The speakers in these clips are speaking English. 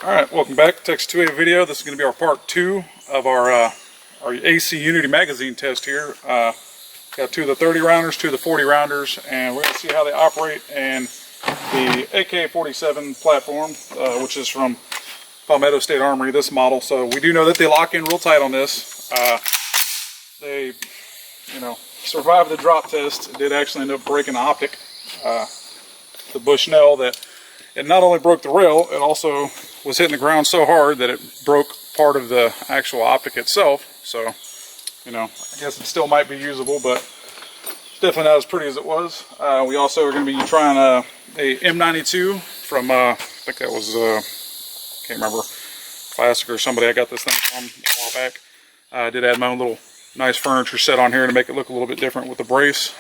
Alright, welcome back to Texas 2A video. This is going to be our part 2 of our AC Unity magazine test here. Got 2 of the 30 rounders, 2 of the 40 rounders, and we're going to see how they operate in the AK47 platform, which is from Palmetto State Armory, this model. So we do know that they lock in real tight on this. They, survived the drop test. It did actually end up breaking the optic, the Bushnell, that it not only broke the rail, it also was hitting the ground so hard that it broke part of the actual optic itself. So, I guess it still might be usable, but it's definitely not as pretty as it was. We also are going to be trying a M92 from, I think that was, can't remember, Classic or somebody I got this thing from a while back. I did add my own little nice furniture set on here to make it look a little bit different with the brace.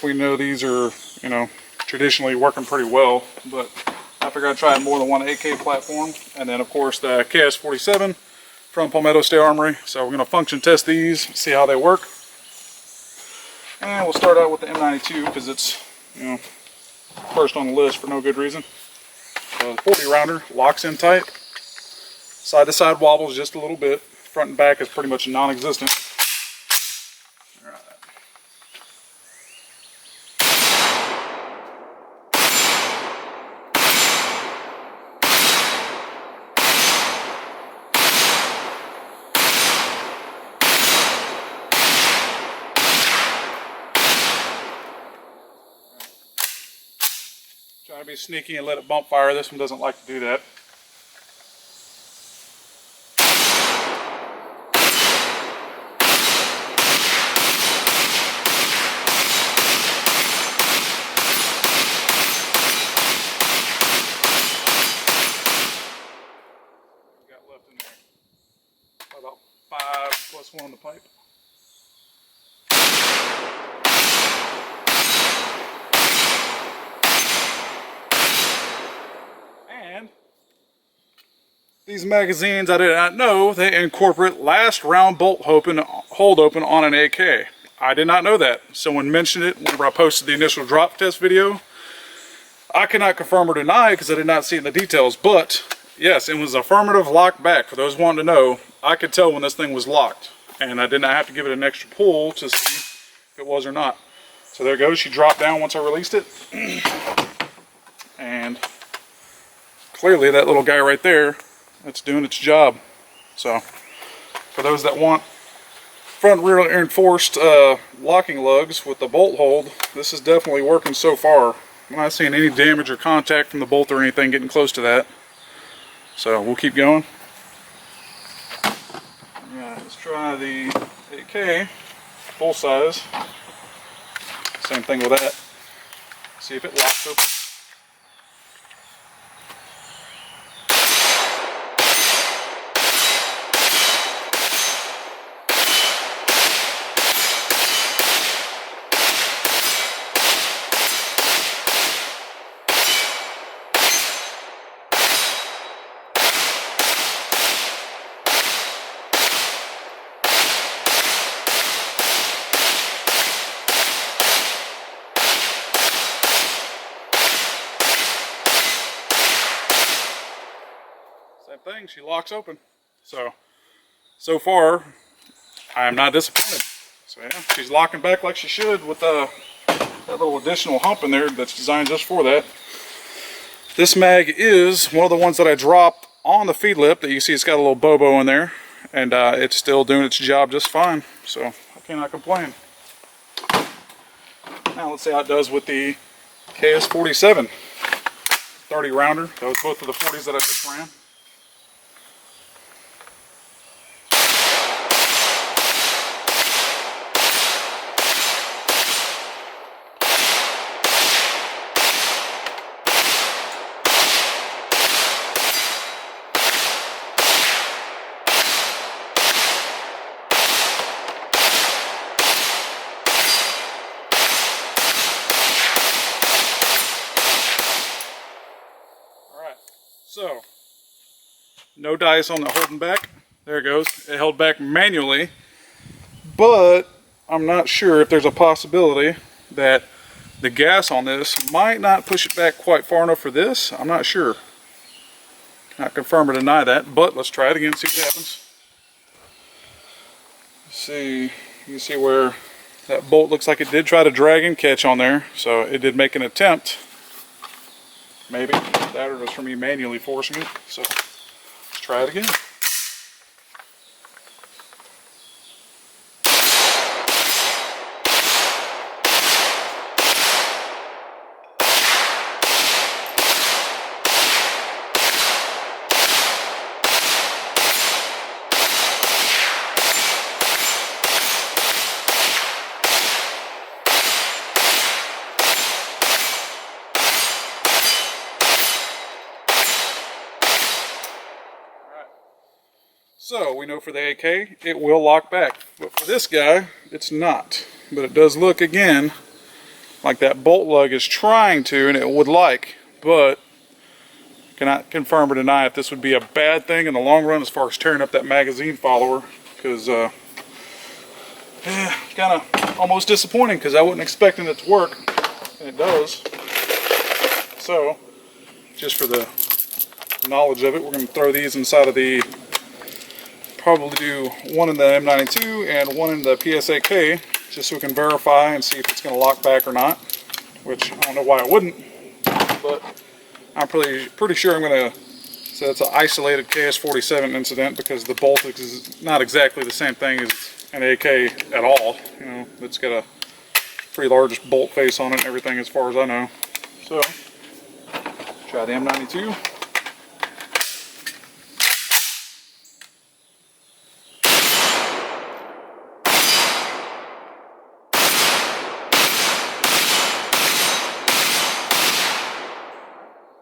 We know these are, traditionally working pretty well, but I figured I'd try more than one AK platform. And then of course the KS47 from Palmetto State Armory. So we're going to function test these, see how they work. And we'll start out with the M92 because it's, first on the list for no good reason. So the 40 rounder locks in tight. Side to side wobbles just a little bit. Front and back is pretty much non-existent. Trying to be sneaky and let it bump fire. This one doesn't like to do that. Got left in there about 5 plus 1 on the pipe. And these magazines, I did not know, they incorporate last round bolt hold open on an AK. I did not know that. Someone mentioned it whenever I posted the initial drop test video. I cannot confirm or deny because I did not see it in the details, but yes, it was affirmative lock back. For those wanting to know, I could tell when this thing was locked, and I did not have to give it an extra pull to see if it was or not. So there it goes. She dropped down once I released it. And clearly that little guy right there, that's doing its job. So for those that want front rear reinforced locking lugs with the bolt hold, this is definitely working so far. I'm not seeing any damage or contact from the bolt or anything getting close to that. So we'll keep going. Yeah, let's try the AK full size. Same thing with that. See if it locks open. Same thing, she locks open. So far, I am not disappointed. So yeah, she's locking back like she should with that little additional hump in there that's designed just for that. This mag is one of the ones that I dropped on the feed lip that you see it's got a little bobo in there, and it's still doing its job just fine. So I cannot complain. Now let's see how it does with the KS47 30 rounder. That was both of the 40s that I just ran. So, no dice on the holding back. There it goes. It held back manually, but I'm not sure if there's a possibility that the gas on this might not push it back quite far enough for this. I'm not sure. Not confirm or deny that, but let's try it again, see what happens. See, you can see where that bolt looks like it did try to drag and catch on there, so it did make an attempt. Maybe that, or it was from me manually forcing it. So let's try it again. So we know for the AK, it will lock back. But for this guy, it's not. But it does look, again, like that bolt lug is trying to, and it would like, but cannot confirm or deny if this would be a bad thing in the long run as far as tearing up that magazine follower. Because, kind of almost disappointing because I wasn't expecting it to work, and it does. So, just for the knowledge of it, we're going to throw these inside of the, probably do one in the M92 and one in the PSAK, just so we can verify and see if it's going to lock back or not, which I don't know why it wouldn't, but I'm pretty sure I'm going to say it's an isolated KS47 incident, because the bolt is not exactly the same thing as an AK at all. You know, it's got a pretty large bolt face on it and everything as far as I know. So, try the M92.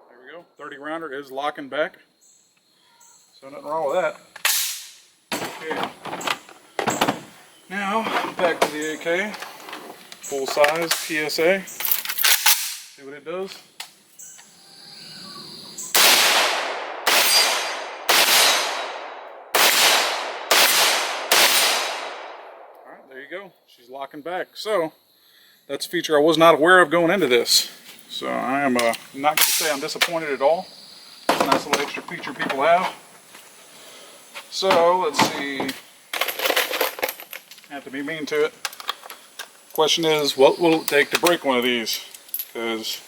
There we go. 30 rounder is locking back. So nothing wrong with that. Okay. Now, back to the AK. Full size PSA. See what it does. Alright, there you go. She's locking back. So, that's a feature I was not aware of going into this. So I am not going to say I'm disappointed at all. It's a nice little extra feature people have. So, let's see. I have to be mean to it. Question is, what will it take to break one of these? Because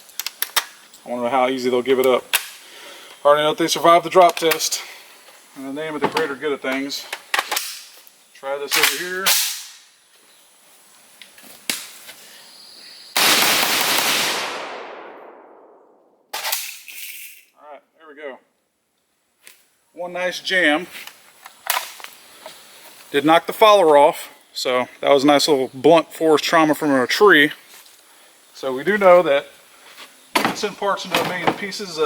I want to know how easy they'll give it up. I already know if they survived the drop test. In the name of the greater good of things. Try this over here. Alright, there we go. One nice jam. Did knock the follower off. So that was a nice little blunt force trauma from a tree. So we do know that you can send parts into a million pieces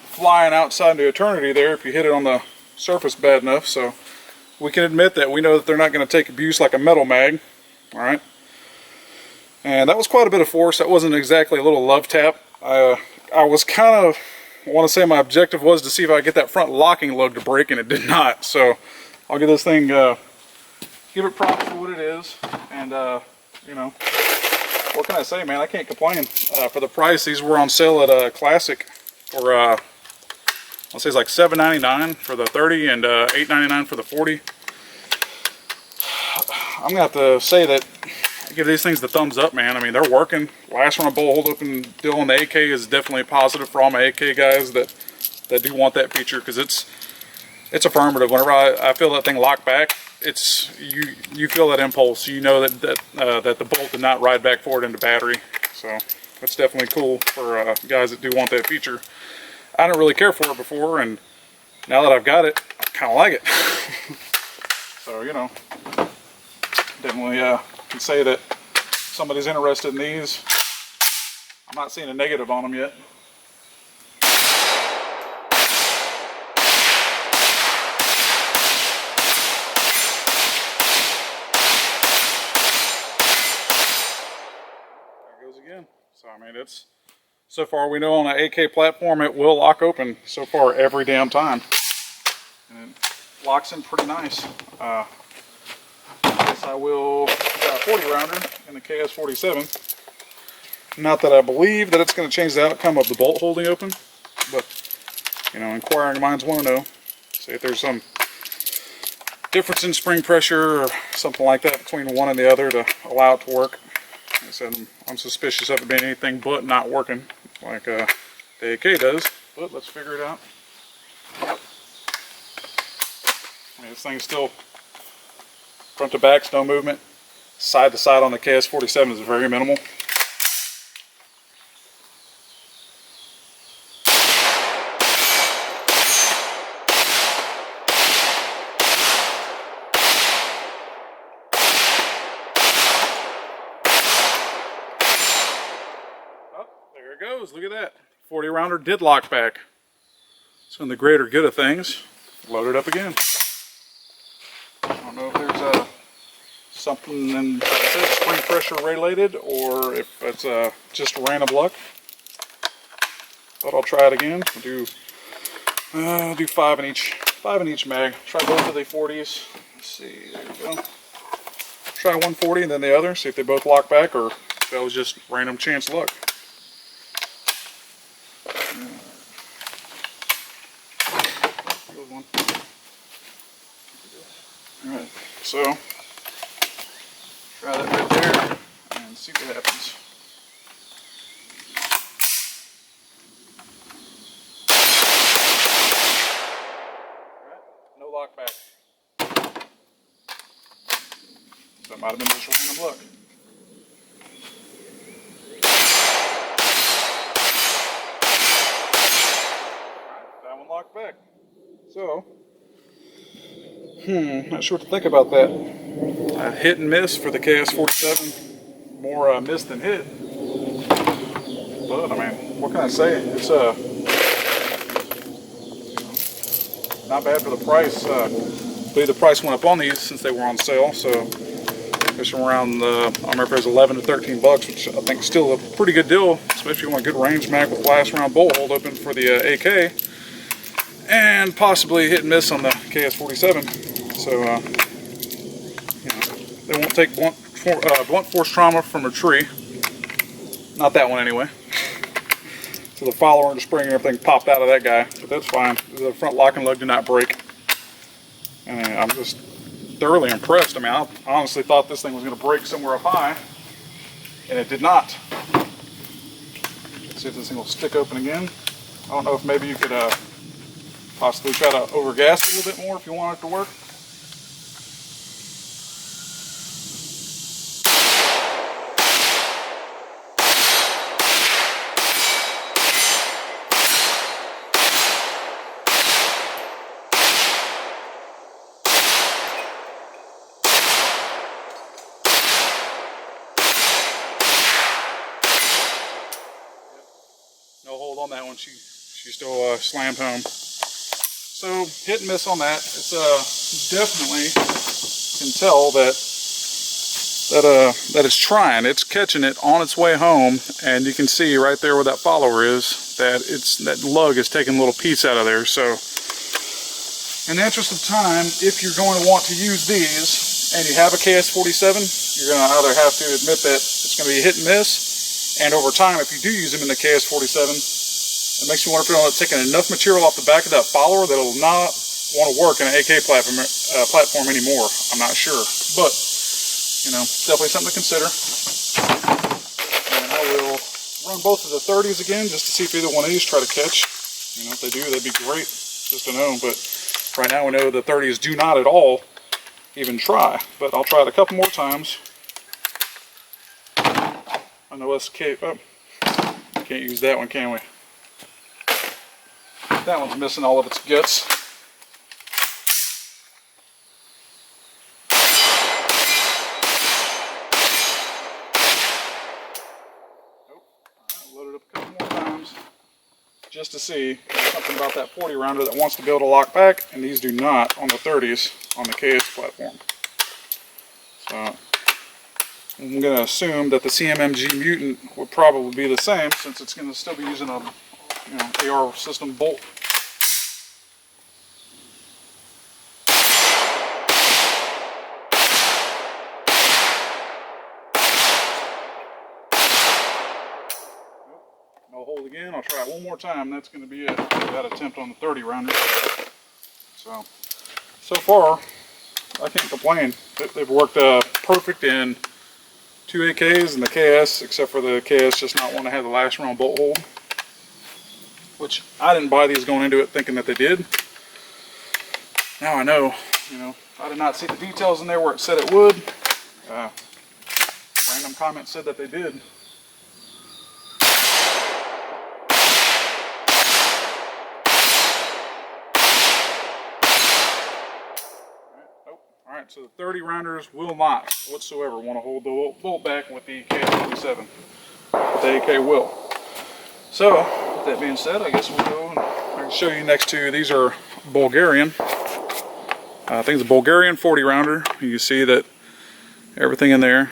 flying outside into eternity there if you hit it on the surface bad enough. So we can admit that we know that they're not going to take abuse like a metal mag. Alright. And that was quite a bit of force. That wasn't exactly a little love tap. I was kind of, I want to say my objective was to see if I could get that front locking lug to break, and it did not. So I'll give this thing give it props for what it is, and you know, what can I say, man? I can't complain. For the price, these were on sale at Classic for I'll say it's like $7.99 for the 30 and $8.99 for the 40. I'm gonna have to say that I give these things the thumbs up, man. I mean, they're working. Last one, a bolt hold open deal on the AK is definitely positive for all my AK guys that do want that feature, because it's affirmative. Whenever I feel that thing lock back, it's you feel that impulse. You know that the bolt did not ride back forward into battery. So that's definitely cool for guys that do want that feature. I didn't really care for it before, and now that I've got it, I kind of like it. So, you know, definitely can say that if somebody's interested in these, I'm not seeing a negative on them yet. Again. So I mean, it's, so far we know on an AK platform it will lock open so far every damn time, and it locks in pretty nice. I guess I will try a 40 rounder in the KS47. Not that I believe that it's going to change the outcome of the bolt holding open, but inquiring minds want to know. See if there's some difference in spring pressure or something like that between one and the other to allow it to work. Like I said, I'm suspicious of it being anything but not working like the AK does, but let's figure it out. This thing's still front to back, no movement. Side to side on the KS47 is very minimal. Oh, there it goes. Look at that. 40 rounder did lock back. So in the greater good of things, load it up again. I don't know if there's something in spring pressure related or if it's just random luck. But I'll try it again. I'll do 5 in each mag. Try both of the 40s. Let's see. There we go. Try one 40 and then the other. See if they both lock back or if that was just random chance luck. Good one. All right. So try that right there and see what happens. No lock back. That might have been just random luck. Alright, that one locked back. So, not sure what to think about that. Hit and miss for the KS47. More miss than hit. But, I mean, what can I say? It's not bad for the price. I believe the price went up on these since they were on sale, so it's around I remember it was 11 to 13 bucks, which I think is still a pretty good deal, especially if you want a good range mag with last round bolt hold open for the AK, and possibly hit and miss on the KS47. So they won't take blunt force trauma from a tree, not that one anyway. So the follower and the spring and everything popped out of that guy, but that's fine. The front locking lug did not break. And I'm just thoroughly impressed. I mean, I honestly thought this thing was going to break somewhere up high, and it did not. Let's see if this thing will stick open again. I don't know if maybe you could possibly try to overgas it a little bit more if you want it to work. No hold on that one. She still slammed home. So hit and miss on that. It's definitely can tell that it's trying. It's catching it on its way home, and you can see right there where that follower is that that lug is taking a little piece out of there. So in the interest of time, if you're going to want to use these and you have a KS47, you're going to either have to admit that it's going to be hit and miss, and over time, if you do use them in the KS47, it makes me wonder if they're not taking enough material off the back of that follower that it'll not want to work in an AK platform anymore. I'm not sure, but definitely something to consider. And I will run both of the 30s again just to see if either one of these try to catch. If they do, that'd be great just to know. But right now we know the 30s do not at all even try. But I'll try it a couple more times. I know us can't use that one, can we? That one's missing all of its guts. Nope. Alright, load it up a couple more times just to see something about that 40 rounder that wants to be able to lock back, and these do not on the 30s on the KS platform. So I'm going to assume that the CMMG Mutant would probably be the same, since it's going to still be using a AR system bolt. No hold again. I'll try it one more time. That's going to be it for that attempt on the 30 rounder. So far, I can't complain. They've worked perfect in 2 AKs and the KS, except for the KS just not want to have the last round bolt hold, which I didn't buy these going into it thinking that they did. Now I know, you know, I did not see the details in there where it said it would. Random comment said that they did. Alright, so the 30 rounders will not whatsoever want to hold the bolt back with the KS47. The AK will. So, with that being said, I guess we'll go and I can show you next to, these are Bulgarian. I think it's a Bulgarian 40 rounder. You see that everything in there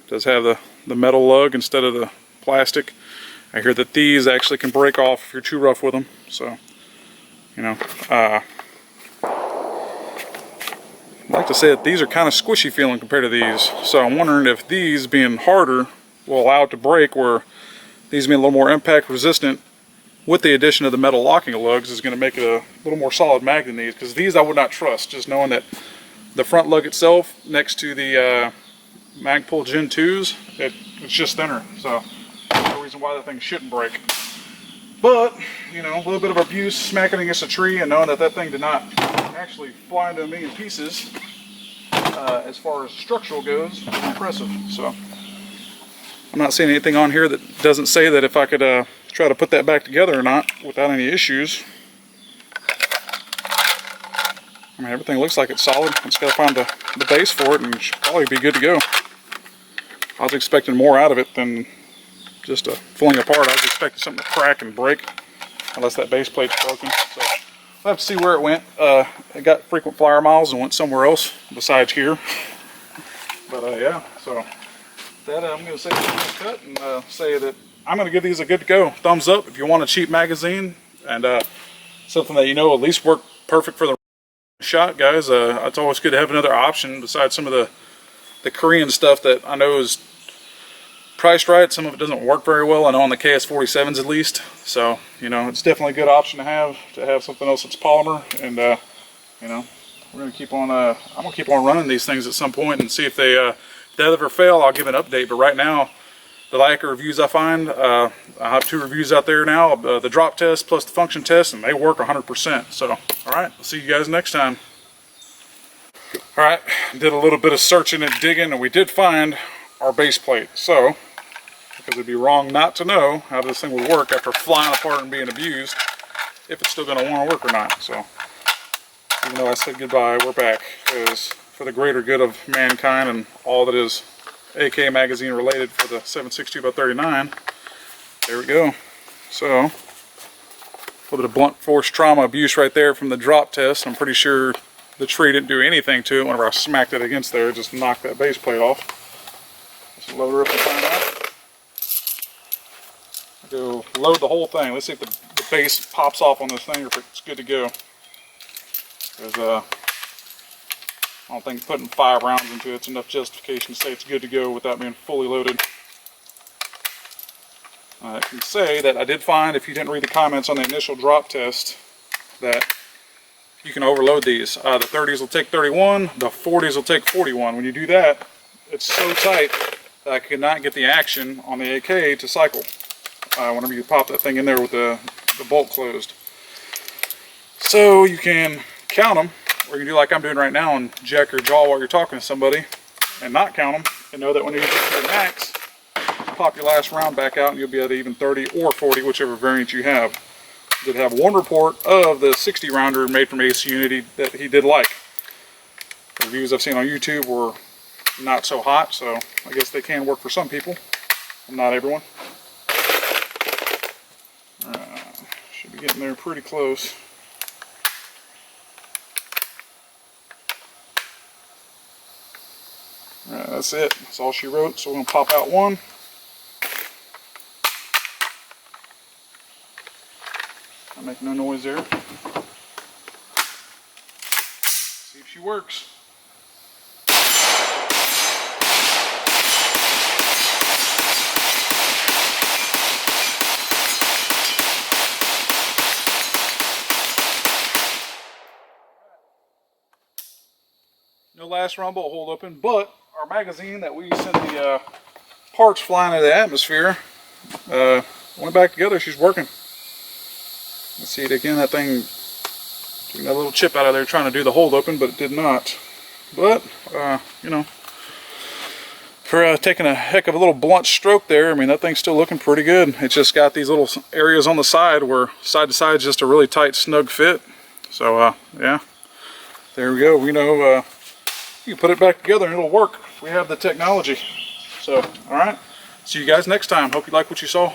does have the metal lug instead of the plastic. I hear that these actually can break off if you're too rough with them. So, you know, I'd like to say that these are kind of squishy feeling compared to these, so I'm wondering if these being harder will allow it to break, where these being a little more impact resistant with the addition of the metal locking lugs is going to make it a little more solid mag than these, because these I would not trust, just knowing that the front lug itself next to the Magpul Gen 2s, it's just thinner, so there's no reason why that thing shouldn't break. But, you know, a little bit of abuse smacking against a tree and knowing that that thing did not actually fly into a million pieces, as far as structural goes, is impressive. So, I'm not seeing anything on here that doesn't say that if I could try to put that back together or not without any issues. I mean, everything looks like it's solid. I just got to find the base for it and it should probably be good to go. I was expecting more out of it than just a falling apart. I was expecting something to crack and break, unless that base plate's broken. So we'll have to see where it went. It got frequent flyer miles and went somewhere else besides here. But yeah, so that I'm going to say it's cut and say that I'm going to give these a good to go. Thumbs up if you want a cheap magazine and something that you know at least work perfect for the shot, guys. It's always good to have another option besides some of the Korean stuff that I know is priced right. Some of it doesn't work very well, I know on the KS47s at least. So, you know, it's definitely a good option to have something else that's polymer. And you know, we're gonna keep on I'm gonna keep on running these things at some point and see if they ever fail. I'll give an update, but right now the Leica reviews I find, I have 2 reviews out there now, the drop test plus the function test, and they work 100%. So alright, I'll see you guys next time. Alright, did a little bit of searching and digging, and we did find our base plate. So, because it'd be wrong not to know how this thing would work after flying apart and being abused, if it's still going to want to work or not. So, even though I said goodbye, we're back, because for the greater good of mankind and all that is AK magazine related for the 7.62x39, there we go. So, a little bit of blunt force trauma abuse right there from the drop test. I'm pretty sure the tree didn't do anything to it whenever I smacked it against there, just knocked that base plate off. Let's load her up and find out. Go load the whole thing. Let's see if the base pops off on this thing or if it's good to go. Because I don't think putting 5 rounds into it's enough justification to say it's good to go without being fully loaded. I can say that I did find, if you didn't read the comments on the initial drop test, that you can overload these. The 30s will take 31, the 40s will take 41. When you do that, it's so tight that I could not get the action on the AK to cycle. Whenever you pop that thing in there with the bolt closed. So you can count them, or you can do like I'm doing right now and jack your jaw while you're talking to somebody and not count them, and know that when you get to the max, pop your last round back out and you'll be at even 30 or 40, whichever variant you have. Did have one report of the 60 rounder made from AC Unity that he did like. The reviews I've seen on YouTube were not so hot, so I guess they can work for some people, not everyone. Should be getting there pretty close. Alright, that's it. That's all she wrote. So we're going to pop out one. I'll make no noise there. See if she works. No last rumble, hold open, but our magazine that we sent the parts flying into the atmosphere went back together. She's working. Let's see it again. That thing took that little chip out of there trying to do the hold open, but it did not. But you know, for taking a heck of a little blunt stroke there, I mean, that thing's still looking pretty good. It's just got these little areas on the side where side to side is just a really tight, snug fit. So yeah, there we go. We know you can put it back together and it'll work. We have the technology. So all right, see you guys next time. Hope you like what you saw.